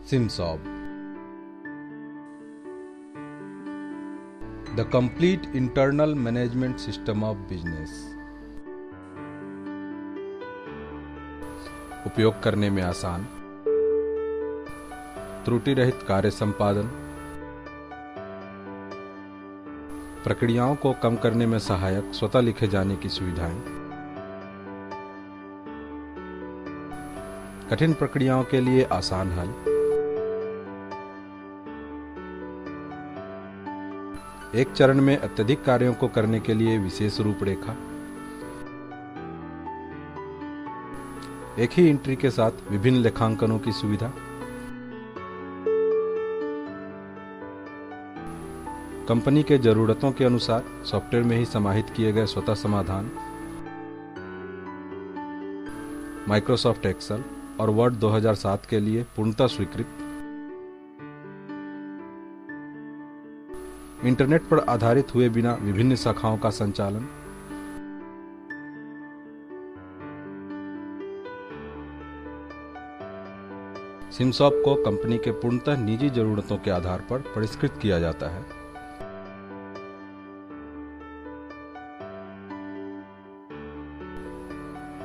SimSob, the complete internal management system of business। उपयोग करने में आसान, त्रुटि रहित कार्य संपादन, प्रक्रियाओं को कम करने में सहायक स्वतः लिखे जाने की सुविधाएं, कठिन प्रक्रियाओं के लिए आसान हल, एक चरण में अत्यधिक कार्यों को करने के लिए विशेष रूपरेखा, एक ही एंट्री के साथ विभिन्न लेखांकनों की सुविधा, कंपनी के जरूरतों के अनुसार सॉफ्टवेयर में ही समाहित किए गए स्वतः समाधान, माइक्रोसॉफ्ट एक्सेल और वर्ड 2007 के लिए पूर्णतः स्वीकृत, इंटरनेट पर आधारित हुए बिना विभिन्न शाखाओं का संचालन, SimSob को कंपनी के पूर्णतः निजी जरूरतों के आधार पर परिष्कृत किया जाता है।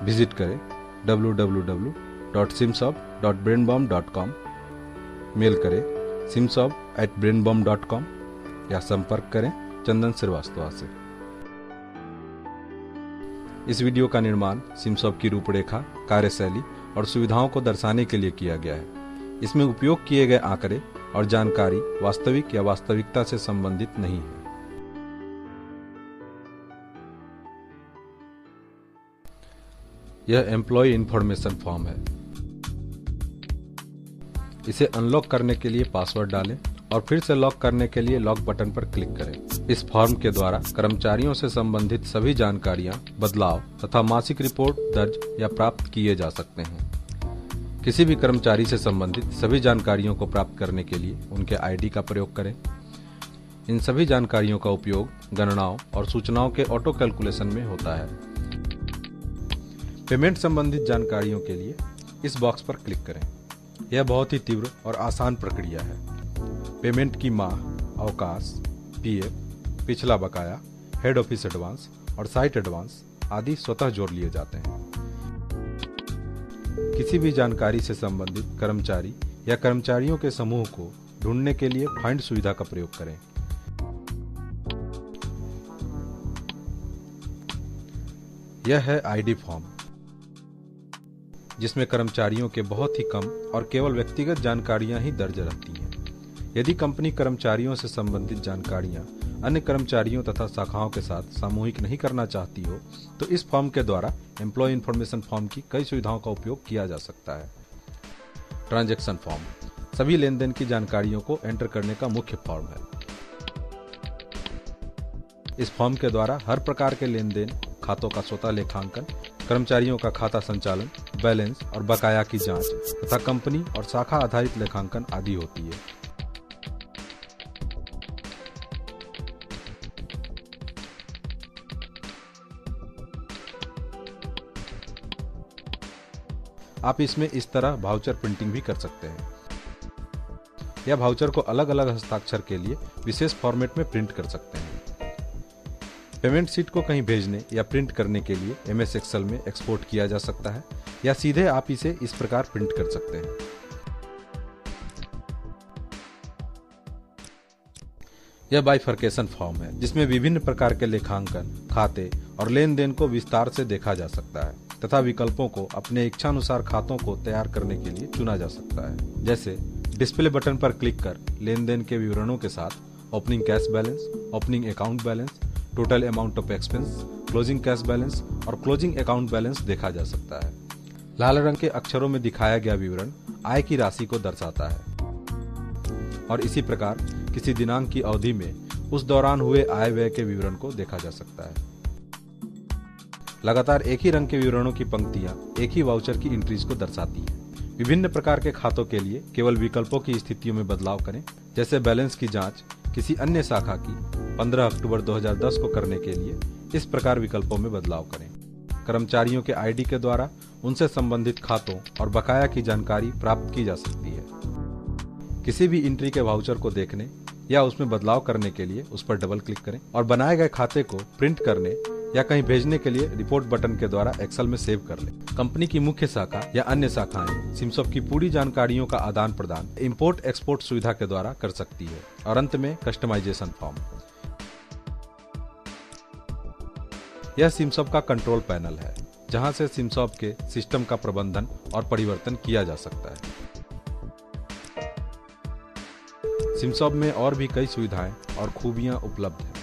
विजिट करें www.simsob.brainbomb.com, मेल करें simsob@brainbomb.com या संपर्क करें चंदन श्रीवास्तव से। इस वीडियो का निर्माण SimSob की रूपरेखा, कार्यशैली और सुविधाओं को दर्शाने के लिए किया गया है। इसमें उपयोग किए गए आंकड़े और जानकारी वास्तविक या वास्तविकता से संबंधित नहीं है। यह एम्प्लॉय इंफॉर्मेशन फॉर्म है। इसे अनलॉक करने के लिए पासवर्ड डालें और फिर से लॉक करने के लिए लॉक बटन पर क्लिक करें। इस फॉर्म के द्वारा कर्मचारियों से संबंधित सभी जानकारियां, बदलाव तथा मासिक रिपोर्ट दर्ज या प्राप्त किए जा सकते हैं। किसी भी कर्मचारी से संबंधित सभी जानकारियों को प्राप्त करने के लिए उनके आईडी का प्रयोग करें। इन सभी जानकारियों का उपयोग गणनाओं और सूचनाओं के ऑटो कैलकुलेशन में होता है। पेमेंट संबंधित जानकारियों के लिए इस बॉक्स पर क्लिक करें। यह बहुत ही तीव्र और आसान प्रक्रिया है। पेमेंट की माह, अवकाश, पीएफ, पिछला बकाया, हेड ऑफिस एडवांस और साइट एडवांस आदि स्वतः जोड़ लिए जाते हैं। किसी भी जानकारी से संबंधित कर्मचारी या कर्मचारियों के समूह को ढूंढने के लिए फाइंड सुविधा का प्रयोग करें। यह है आईडी फॉर्म, जिसमें कर्मचारियों के बहुत ही कम और केवल व्यक्तिगत जानकारियां ही दर्ज रहती हैं। यदि कंपनी कर्मचारियों से संबंधित जानकारियां अन्य कर्मचारियों तथा शाखाओं के साथ सामूहिक नहीं करना चाहती हो, तो इस फॉर्म के द्वारा एम्प्लॉय इंफॉर्मेशन फॉर्म की कई सुविधाओं का उपयोग किया जा सकता है। ट्रांजैक्शन फॉर्म सभी लेन देन की जानकारियों को एंटर करने का मुख्य फॉर्म है। इस फॉर्म के द्वारा हर प्रकार के लेन देन, खातों का स्वतः लेखांकन, कर्मचारियों का खाता संचालन, बैलेंस और बकाया की जांच तथा कंपनी और शाखा आधारित लेखांकन आदि होती है। आप इसमें इस तरह वाउचर प्रिंटिंग भी कर सकते हैं या वाउचर को अलग अलग हस्ताक्षर के लिए विशेष फॉर्मेट में प्रिंट कर सकते हैं। पेमेंट शीट को कहीं भेजने या प्रिंट करने के लिए MS एक्सेल में एक्सपोर्ट किया जा सकता है या सीधे आप इसे इस प्रकार प्रिंट कर सकते हैं। यह बाइफरकेशन फॉर्म है, जिसमें विभिन्न प्रकार के लेखांकन, खाते और लेन देन को विस्तार से देखा जा सकता है तथा विकल्पों को अपने इच्छानुसार खातों को तैयार करने के लिए चुना जा सकता है। जैसे डिस्प्ले बटन पर क्लिक कर लेन देन के विवरणों के साथ opening cash balance, opening account balance, total amount of expense, closing cash balance और क्लोजिंग अकाउंट बैलेंस देखा जा सकता है। लाल रंग के अक्षरों में दिखाया गया विवरण आय की राशि को दर्शाता है और इसी प्रकार किसी दिनांक की अवधि में उस दौरान हुए आय व्यय के विवरण को देखा जा सकता है। लगातार एक ही रंग के विवरणों की पंक्तियां एक ही वाउचर की एंट्रीज को दर्शाती हैं। विभिन्न प्रकार के खातों के लिए केवल विकल्पों की स्थितियों में बदलाव करें। जैसे बैलेंस की जांच किसी अन्य शाखा की 15 अक्टूबर 2010 को करने के लिए इस प्रकार विकल्पों में बदलाव करें। कर्मचारियों के आईडी के द्वारा उनसे संबंधित खातों और बकाया की जानकारी प्राप्त की जा सकती है। किसी भी एंट्री के वाउचर को देखने या उसमें बदलाव करने के लिए उस पर डबल क्लिक करें और बनाए गए खाते को प्रिंट करने या कहीं भेजने के लिए रिपोर्ट बटन के द्वारा एक्सेल में सेव कर लें। कंपनी की मुख्य शाखा या अन्य शाखाएं सिमसॉफ्ट की पूरी जानकारियों का आदान प्रदान इंपोर्ट एक्सपोर्ट सुविधा के द्वारा कर सकती है। और अंत में कस्टमाइजेशन फॉर्म। यह सिमसॉफ्ट का कंट्रोल पैनल है, जहां से सिमसॉफ्ट के सिस्टम का प्रबंधन और परिवर्तन किया जा सकता है। सिमसॉफ्ट में और भी कई सुविधाएं और खूबियां उपलब्ध हैं।